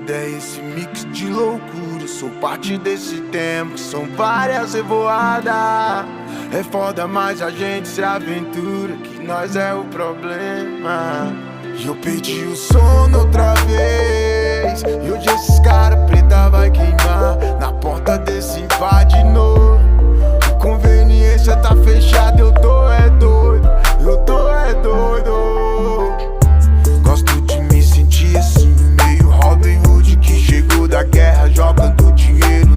vida é esse mix de loucura. Sou parte desse tempo, são várias revoadas. É foda, mas a gente se aventura, que nós é o problema. E eu perdi o sono outra vez, e hoje esses caras